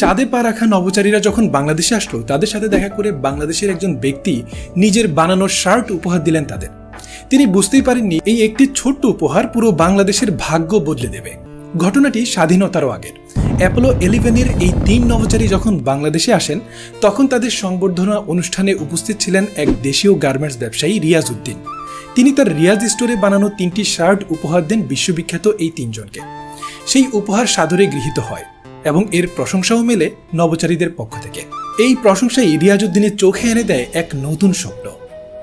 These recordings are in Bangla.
চাঁদে পা রাখা নভোচারীরা যখন বাংলাদেশে আসলো, তাদের সাথে দেখা করে বাংলাদেশের একজন ব্যক্তি নিজের বানানো শার্ট উপহার দিলেন তাদের। তিনি বুঝতেই পারেননি এই একটি ছোট্ট উপহার পুরো বাংলাদেশের ভাগ্য বদলে দেবে। ঘটনাটি স্বাধীনতারও আগের। অ্যাপোলো 11-এর এই 3 নভোচারী যখন বাংলাদেশে আসেন, তখন তাদের সংবর্ধনা অনুষ্ঠানে উপস্থিত ছিলেন এক দেশীয় গার্মেন্টস ব্যবসায়ী রিয়াজ উদ্দিন। তিনি তার রিয়াজ স্টোরে বানানো 3টি শার্ট উপহার দেন বিশ্ববিখ্যাত এই 3 জনকে। সেই উপহার সাদরে গৃহীত হয় এবং এর প্রশংসাও মেলে নভোচারীদের পক্ষ থেকে। এই প্রশংসাই রিয়াজ উদ্দিনের চোখে এনে দেয় এক নতুন স্বপ্ন।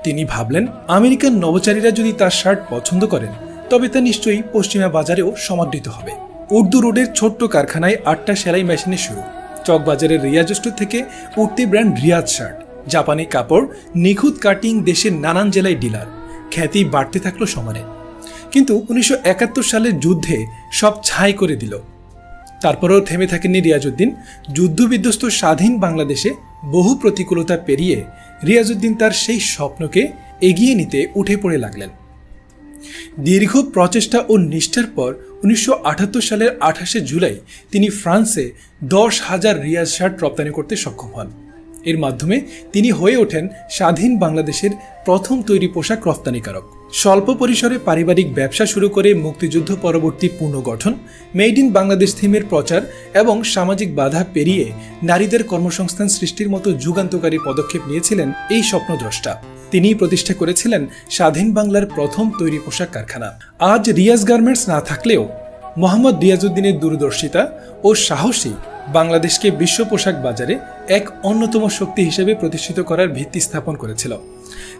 তিনি ভাবলেন, আমেরিকান নভোচারীরা যদি তার শার্ট পছন্দ করেন, তবে তা নিশ্চয়ই পশ্চিমা বাজারেও সমাদৃত হবে। উর্দু রোডের ছোট্ট কারখানায় 8টা সেলাই মেশিনের শুরু। চকবাজারের রিয়াজ স্টোর থেকে উঠতি ব্র্যান্ড রিয়াজ শার্ট, জাপানি কাপড়, নিখুঁত কাটিং, দেশের নানান জেলায় ডিলার। খ্যাতি বাড়তে থাকলো সমানে। কিন্তু 1971 সালের যুদ্ধে সব ছাই করে দিল। তারপরেও থেমে থাকেননি রিয়াজ উদ্দিন। যুদ্ধবিধ্বস্ত স্বাধীন বাংলাদেশে বহু প্রতিকূলতা পেরিয়ে রিয়াজ উদ্দিন তার সেই স্বপ্নকে এগিয়ে নিতে উঠে পড়ে লাগলেন। দীর্ঘ প্রচেষ্টা ও নিষ্ঠার পর 1978 সালের 28শে জুলাই তিনি ফ্রান্সে 10,000 রিয়াজ শার্ট রপ্তানি করতে সক্ষম হন। এর মাধ্যমে তিনি হয়ে ওঠেন স্বাধীন বাংলাদেশের প্রথম তৈরি পোশাক রপ্তানিকারক। স্বল্প পরিসরে পারিবারিক ব্যবসা শুরু করে মুক্তিযুদ্ধ পরবর্তী পুনর্গঠন, মেড ইন বাংলাদেশ থিমের প্রচার এবং সামাজিক বাধা পেরিয়ে নারীদের কর্মসংস্থান সৃষ্টির মতো যুগান্তকারী পদক্ষেপ নিয়েছিলেন এই স্বপ্নদ্রষ্টা। তিনি প্রতিষ্ঠা করেছিলেন স্বাধীন বাংলার প্রথম তৈরি পোশাক কারখানা। আজ রিয়াজ গার্মেন্টস না থাকলেও মোহাম্মদ রিয়াজ উদ্দিনের দূরদর্শিতা ও সাহসী বাংলাদেশকে বিশ্ব পোশাক বাজারে এক অন্যতম শক্তি হিসেবে প্রতিষ্ঠিত করার ভিত্তি স্থাপন করেছিল।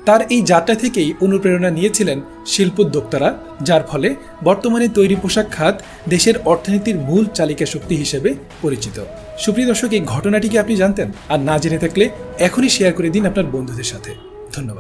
তার এই যাত্রা থেকেই অনুপ্রেরণা নিয়েছিলেন শিল্পোদ্যোক্তারা, যার ফলে বর্তমানে তৈরি পোশাক খাত দেশের অর্থনীতির মূল চালিকা শক্তি হিসেবে পরিচিত। সুপ্রিয় দর্শক, এই ঘটনাটিকে আপনি জানতেন? আর না জেনে থাকলে এখনই শেয়ার করে দিন আপনার বন্ধুদের সাথে। ধন্যবাদ।